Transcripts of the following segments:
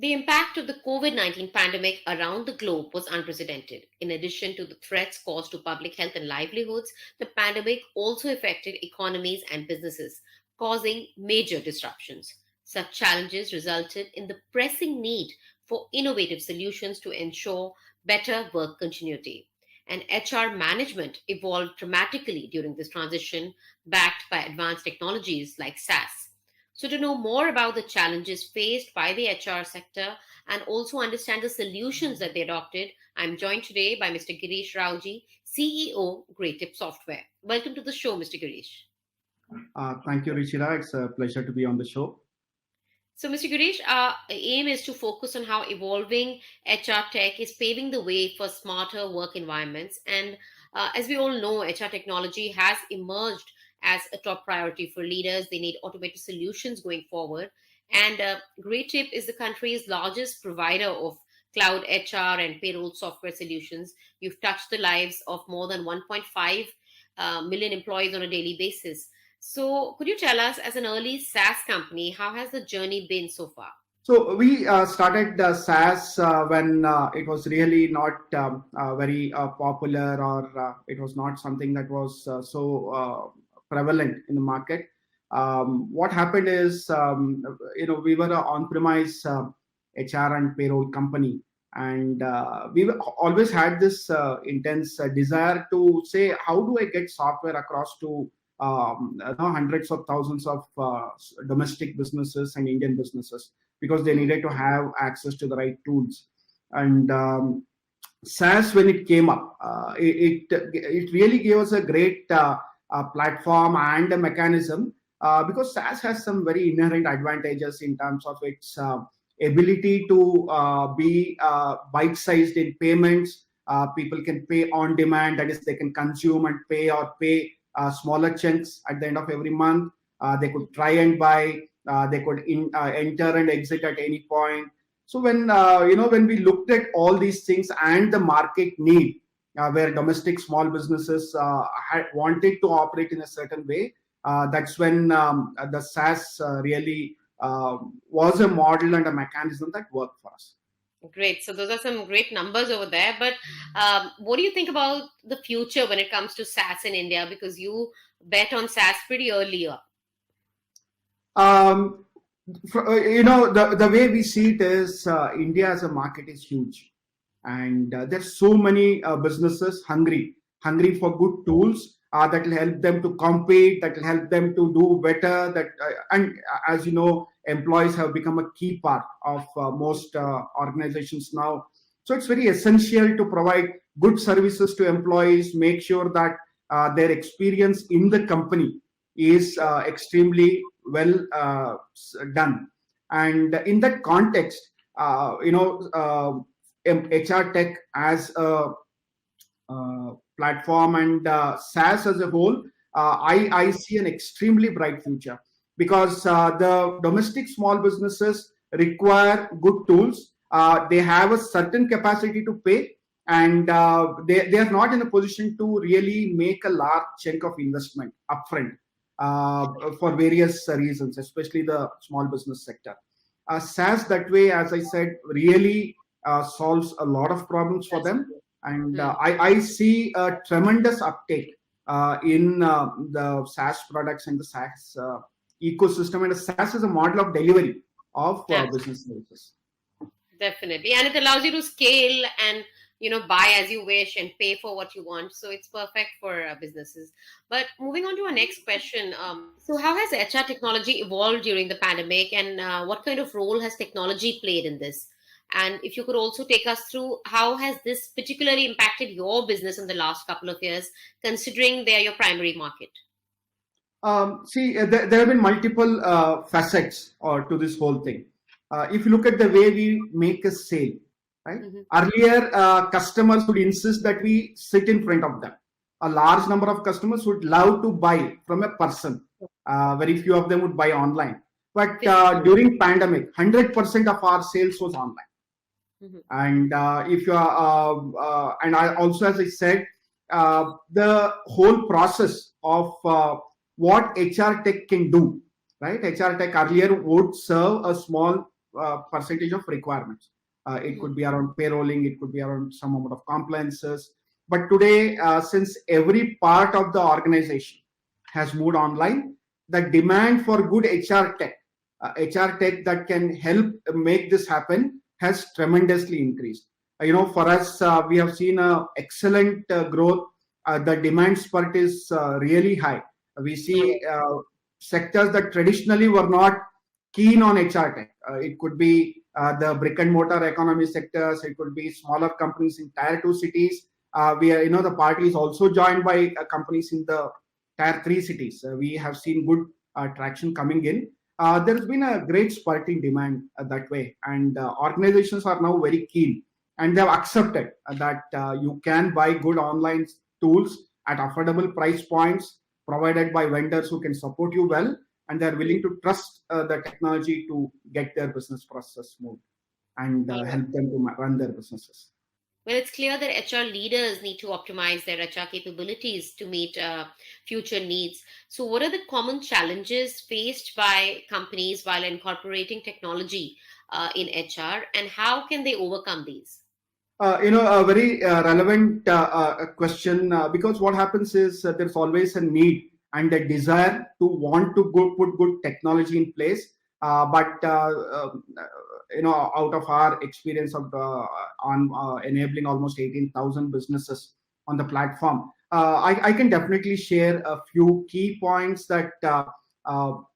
The impact of the COVID-19 pandemic around the globe was unprecedented. In addition to the threats caused to public health and livelihoods, the pandemic also affected economies and businesses, causing major disruptions. Such challenges resulted in the pressing need for innovative solutions to ensure better work continuity. And HR management evolved dramatically during this transition, backed by advanced technologies like SaaS. So, to know more about the challenges faced by the HR sector and also understand the solutions that they adopted, I'm joined today by Mr. Girish Rowjee, CEO, greytHR's Software. Welcome to the show, Mr. Girish. Thank you, Richira. It's a pleasure to be on the show. So, Mr. Girish, our aim is to focus on how evolving HR tech is paving the way for smarter work environments. And as we all know, HR technology has emerged as a top priority for leaders. They need automated solutions going forward. And greytHR is the country's largest provider of cloud HR and payroll software solutions. You've touched the lives of more than 1.5 million employees on a daily basis. So could you tell us, as an early SaaS company, how has the journey been so far? So we started SaaS when it was really not very popular, or it was not something that was so prevalent in the market. What happened is, we were an on-premise HR and payroll company, and we always had this intense desire to say, how do I get software across to hundreds of thousands of domestic businesses and Indian businesses, because they needed to have access to the right tools. And SaaS, when it came up, it really gave us a great platform and a mechanism, because SaaS has some very inherent advantages in terms of its ability to be bite-sized in payments. People can pay on demand, that is, they can consume and pay, or pay smaller chunks at the end of every month. They could try and buy. They could enter and exit at any point. So when we looked at all these things and the market need, where domestic small businesses wanted to operate in a certain way, that's when the SaaS really was a model and a mechanism that worked for us. Great. So those are some great numbers over there. But what do you think about the future when it comes to SaaS in India? Because you bet on SaaS pretty early on. The way we see it is, India as a market is huge. And there's so many businesses hungry for good tools that will help them to compete, that will help them to do better. And as you know, employees have become a key part of most organizations now. So it's very essential to provide good services to employees, make sure that their experience in the company is extremely well done. And in that context, HR tech as a platform and SaaS as a whole, I see an extremely bright future, because the domestic small businesses require good tools. They have a certain capacity to pay, and they are not in a position to really make a large chunk of investment upfront for various reasons, especially the small business sector. SaaS that way, as I said, really solves a lot of problems for them. And I see a tremendous uptake in the SaaS products and the SaaS ecosystem. And the SaaS is a model of delivery of business services. Definitely. And it allows you to scale and buy as you wish and pay for what you want. So it's perfect for businesses. But moving on to our next question. So how has HR technology evolved during the pandemic, and what kind of role has technology played in this? And if you could also take us through, how has this particularly impacted your business in the last couple of years, considering they're your primary market? There have been multiple facets to this whole thing. If you look at the way we make a sale, right? Mm-hmm. Earlier, customers would insist that we sit in front of them. A large number of customers would love to buy from a person. Very few of them would buy online. But during pandemic, 100% of our sales was online. Mm-hmm. And if you are, and I also, as I said, the whole process of what HR tech can do, right? HR tech earlier would serve a small percentage of requirements. It could be around payrolling, it could be around some amount of compliances. But today, since every part of the organization has moved online, the demand for good HR tech that can help make this happen has tremendously increased. For us, we have seen excellent growth. The demand spurt is really high. We see sectors that traditionally were not keen on HR tech. It could be the brick and mortar economy sectors. It could be smaller companies in tier 2 cities. The party is also joined by companies in the tier 3 cities. We have seen good traction coming in. There's been a great spurt in demand that way, and organizations are now very keen, and they've accepted that you can buy good online tools at affordable price points provided by vendors who can support you well, and they're willing to trust the technology to get their business process moved and help them to run their businesses. Well, it's clear that HR leaders need to optimize their HR capabilities to meet future needs. So, what are the common challenges faced by companies while incorporating technology in HR, and how can they overcome these? A very relevant question, because what happens is there's always a need and a desire to want to put good technology in place, but out of our experience of on enabling almost 18,000 businesses on the platform, I can definitely share a few key points that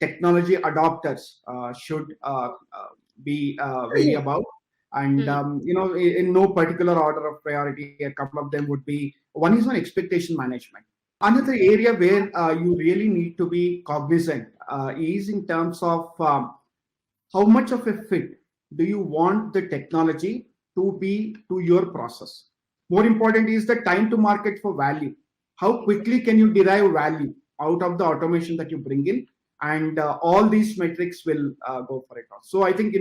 technology adopters should be wary about. And in no particular order of priority, a couple of them would be: one is on expectation management. Another area where you really need to be cognizant is in terms of how much of a fit do you want the technology to be to your process. More important is the time to market for value. How quickly can you derive value out of the automation that you bring in? And all these metrics will go for it. So I think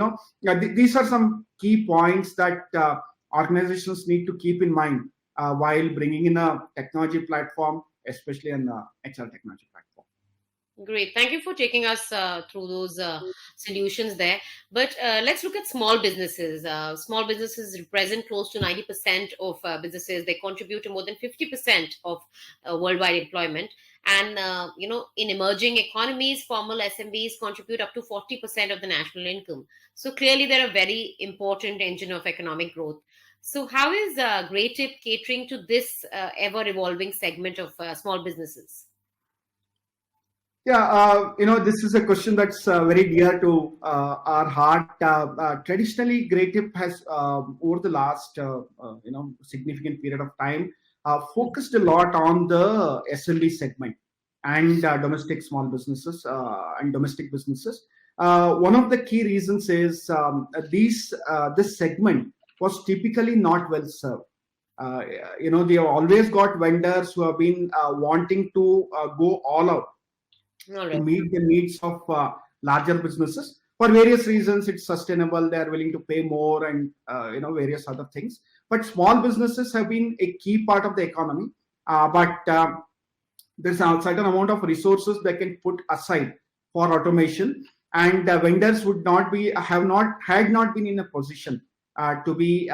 these are some key points that organizations need to keep in mind while bringing in a technology platform, especially an HR technology platform. Great. Thank you for taking us through those solutions there. But let's look at small businesses. Small businesses represent close to 90% of businesses. They contribute to more than 50% of worldwide employment. And, in emerging economies, formal SMBs contribute up to 40% of the national income. So clearly, they're a very important engine of economic growth. So how is greytHR catering to this ever-evolving segment of small businesses? Yeah, this is a question that's very dear to our heart. Traditionally, greytHR has, over the last, significant period of time, focused a lot on the SMB segment and domestic small businesses and domestic businesses. One of the key reasons is this segment was typically not well served. They have always got vendors who have been wanting to go all out to meet the needs of larger businesses. For various reasons, it's sustainable. They are willing to pay more and various other things. But small businesses have been a key part of the economy. But there's a certain amount of resources they can put aside for automation, and vendors had not been in a position to be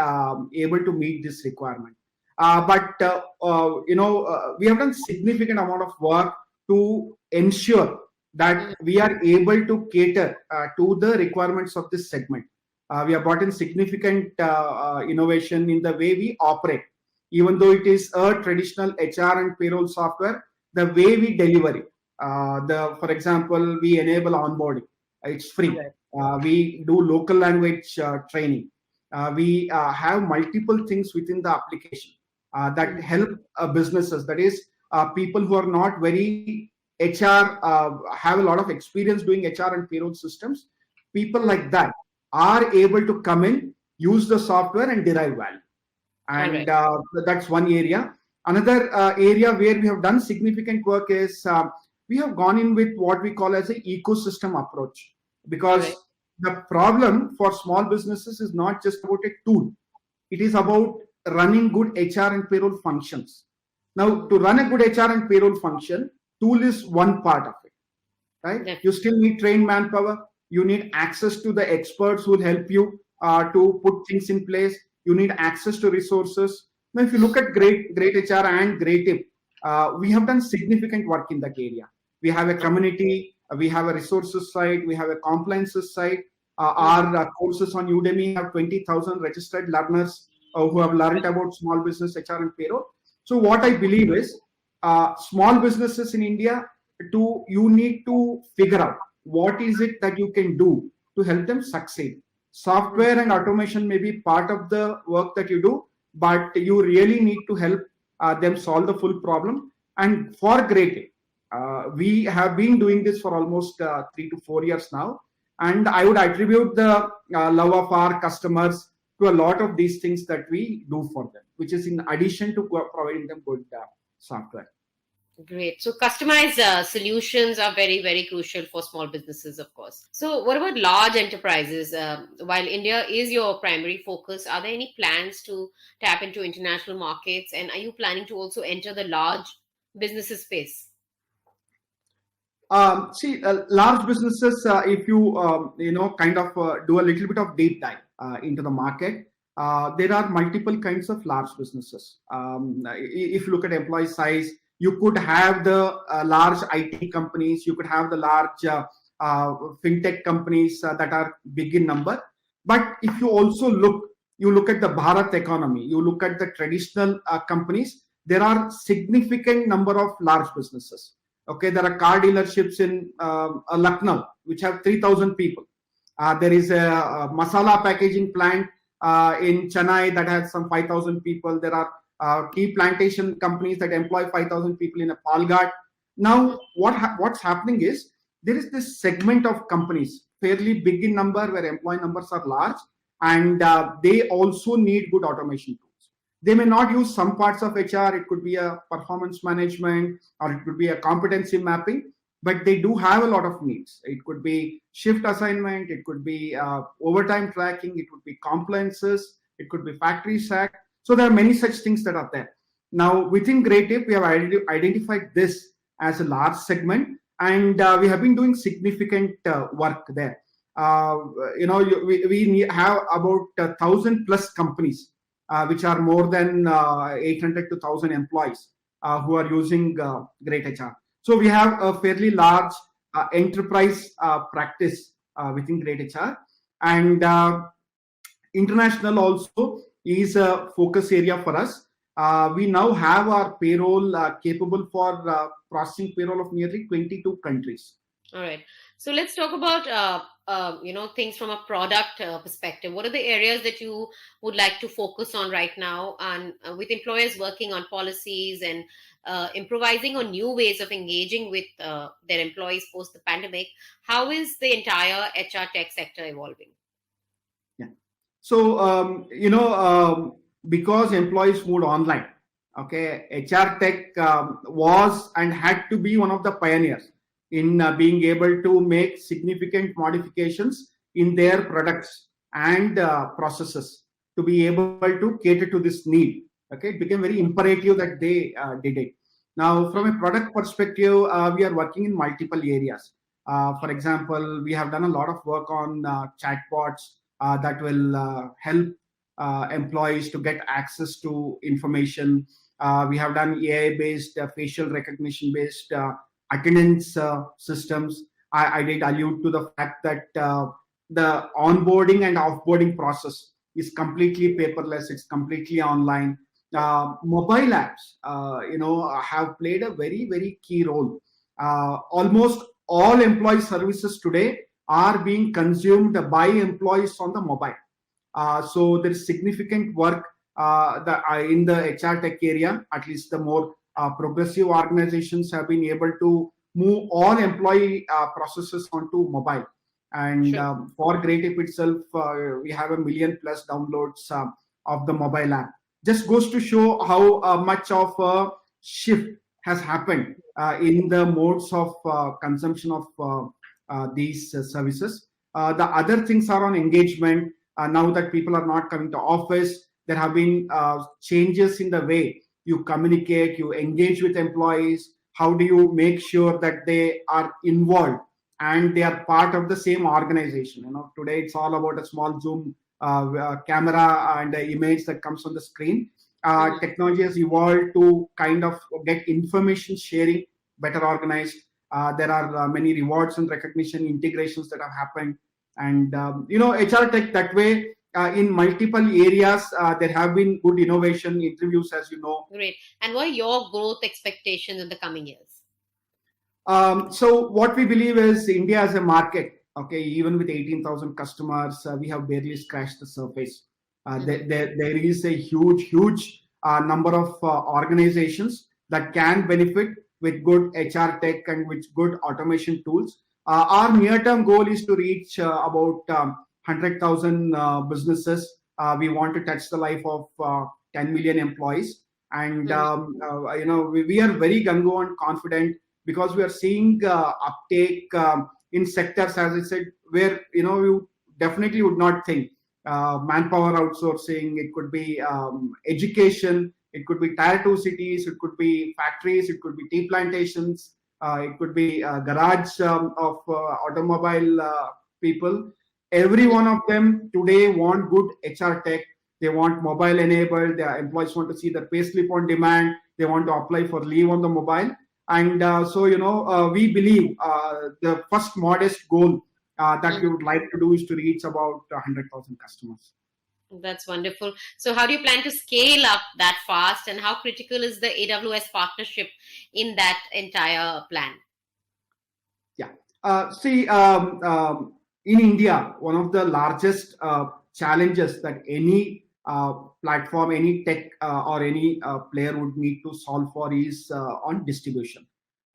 able to meet this requirement. But we have done significant amount of work to ensure that we are able to cater to the requirements of this segment. We have brought in significant innovation in the way we operate. Even though it is a traditional HR and payroll software, the way we deliver it, for example, we enable onboarding. It's free. We do local language training. We have multiple things within the application that help businesses. That is, people who are not very HR, have a lot of experience doing HR and payroll systems. People like that are able to come in, use the software and derive value. And that's one area. Another area where we have done significant work is we have gone in with what we call as an ecosystem approach, because the problem for small businesses is not just about a tool. It is about running good HR and payroll functions. Now, to run a good HR and payroll function, tool is one part of it, right? You still need trained manpower. You need access to the experts who will help you to put things in place. You need access to resources. Now, if you look at Great HR and Great Tip, we have done significant work in that area. We have a community, we have a resources side, we have a compliances side. Our courses on Udemy have 20,000 registered learners who have learned about small business HR and payroll. So what I believe is small businesses in India, you need to figure out what is it that you can do to help them succeed. Software and automation may be part of the work that you do, but you really need to help them solve the full problem. And for Great, we have been doing this for almost 3 to 4 years now. And I would attribute the love of our customers to a lot of these things that we do for them, which is in addition to providing them good software. Great. So customized solutions are very, very crucial for small businesses, of course. So what about large enterprises? While India is your primary focus, are there any plans to tap into international markets? And are you planning to also enter the large businesses space? Large businesses, if you kind of do a little bit of deep dive into the market, there are multiple kinds of large businesses. If you look at employee size, you could have the large IT companies, you could have the large fintech companies that are big in number. But if you also look at the Bharat economy, you look at the traditional companies, there are significant number of large businesses. Okay, there are car dealerships in Lucknow, which have 3,000 people. There is a masala packaging plant in Chennai that has some 5,000 people. There are tea plantation companies that employ 5,000 people in a Palghat. Now, what's happening is there is this segment of companies, fairly big in number, where employee numbers are large, and they also need good automation tools. They may not use some parts of HR. It could be a performance management, or it could be a competency mapping, but they do have a lot of needs. It could be shift assignment, it could be overtime tracking, it could be compliances, it could be factory sack. So there are many such things that are there. Now, within Great Tip, we have identified this as a large segment, and we have been doing significant work there. We have about 1,000 plus companies, which are more than 800 to 1,000 employees who are using Great HR. So we have a fairly large enterprise practice within Great HR, and international also is a focus area for us. We now have our payroll capable for processing payroll of nearly 22 countries. All right. So let's talk about things from a product perspective. What are the areas that you would like to focus on right now, and with employers working on policies and improvising on new ways of engaging with their employees post the pandemic? How is the entire HR tech sector evolving? Yeah. So because employees moved online, okay, HR tech was and had to be one of the pioneers in being able to make significant modifications in their products and processes to be able to cater to this need. Okay, it became very imperative that they did it. Now, from a product perspective, we are working in multiple areas. For example, we have done a lot of work on chatbots that will help employees to get access to information. We have done AI-based, facial recognition-based attendance systems. I did allude to the fact that the onboarding and offboarding process is completely paperless. It's completely online. Mobile apps, have played a very, very key role. Almost all employee services today are being consumed by employees on the mobile. So there is significant work in the HR tech area. At least the more progressive organizations have been able to move all employee processes onto mobile. And Sure. For Great Tip itself, we have 1 million plus downloads of the mobile app. Just goes to show how much of a shift has happened in the modes of consumption of these services. The other things are on engagement. Now that people are not coming to office, there have been changes in the way you communicate, you engage with employees. How do you make sure that they are involved and they are part of the same organization. Today it's all about a small zoom camera and the image that comes on the screen. Technology has evolved to kind of get information sharing better organized. There are many rewards and recognition integrations that have happened, and HR tech that way. In multiple areas, there have been good innovation interviews, as you know. Great. And what are your growth expectations in the coming years? So what we believe is India as a market, okay, even with 18,000 customers, we have barely scratched the surface. There is a huge number of organizations that can benefit with good HR tech and with good automation tools. Our near-term goal is to reach about 100,000 businesses. We want to touch the life of 10 million employees. And, we are very gung-ho and confident because we are seeing uptake in sectors, as I said, where, you definitely would not think. Manpower outsourcing, it could be education, it could be tier 2 cities, it could be factories, it could be tea plantations, it could be garage of automobile people. Every one of them today want good HR tech. They want mobile enabled. Their employees want to see their payslip on demand. They want to apply for leave on the mobile. And we believe the first modest goal that we would like to do is to reach about 100,000 customers. That's wonderful. So how do you plan to scale up that fast, and how critical is the AWS partnership in that entire plan? Yeah. In India, one of the largest challenges that any platform, any tech or any player would need to solve for is on distribution.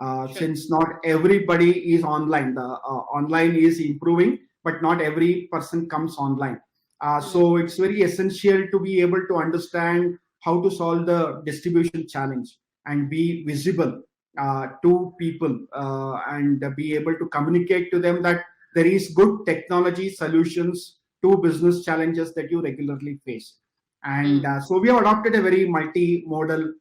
Sure. Since not everybody is online, the online is improving, but not every person comes online. So it's very essential to be able to understand how to solve the distribution challenge and be visible to people and be able to communicate to them that there is good technology solutions to business challenges that you regularly face. And so we have adopted a very multimodal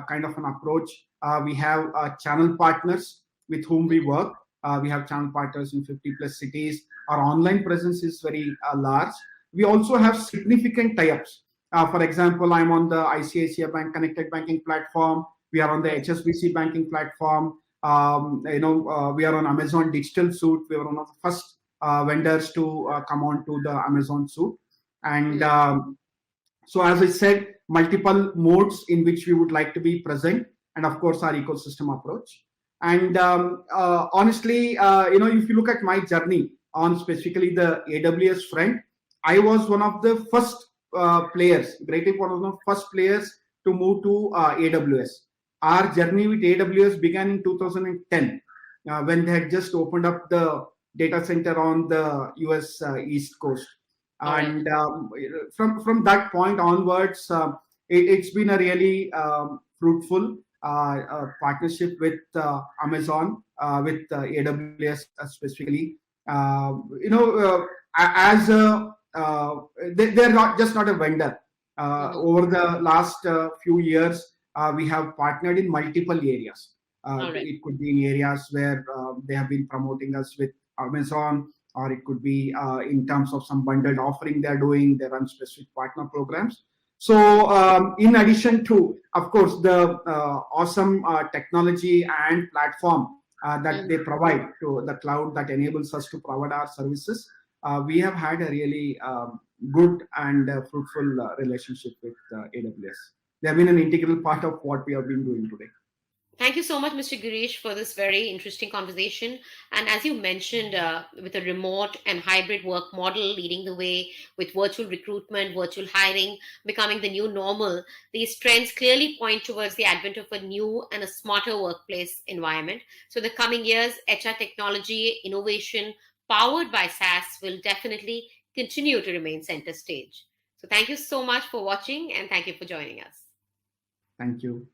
kind of an approach. We have channel partners with whom we work. We have channel partners in 50 plus cities. Our online presence is very large. We also have significant tie-ups. For example, I'm on the ICICI Bank Connected Banking platform. We are on the HSBC banking platform. We are on Amazon Digital Suite. We were one of the first vendors to come on to the Amazon Suite. And so, as I said, multiple modes in which we would like to be present, and of course, our ecosystem approach. And honestly, if you look at my journey on specifically the AWS front, I was one of the first players, greytHR was one of the first players to move to AWS. Our journey with AWS began in 2010 when they had just opened up the data center on the US East Coast. And from that point onwards, it's been a really fruitful partnership with Amazon, with AWS specifically. As they're not a vendor. Over the last few years, we have partnered in multiple areas. It could be in areas where they have been promoting us with Amazon, or it could be in terms of some bundled offering they're doing. They run specific partner programs. So in addition to, of course, the awesome technology and platform that they provide to the cloud that enables us to provide our services, we have had a really good and fruitful relationship with AWS. They have been an integral part of what we have been doing today. Thank you so much, Mr. Girish, for this very interesting conversation. And as you mentioned, with a remote and hybrid work model leading the way, with virtual recruitment, virtual hiring becoming the new normal, these trends clearly point towards the advent of a new and a smarter workplace environment. So the coming years, HR technology, innovation, powered by SaaS will definitely continue to remain center stage. So thank you so much for watching, and thank you for joining us. Thank you.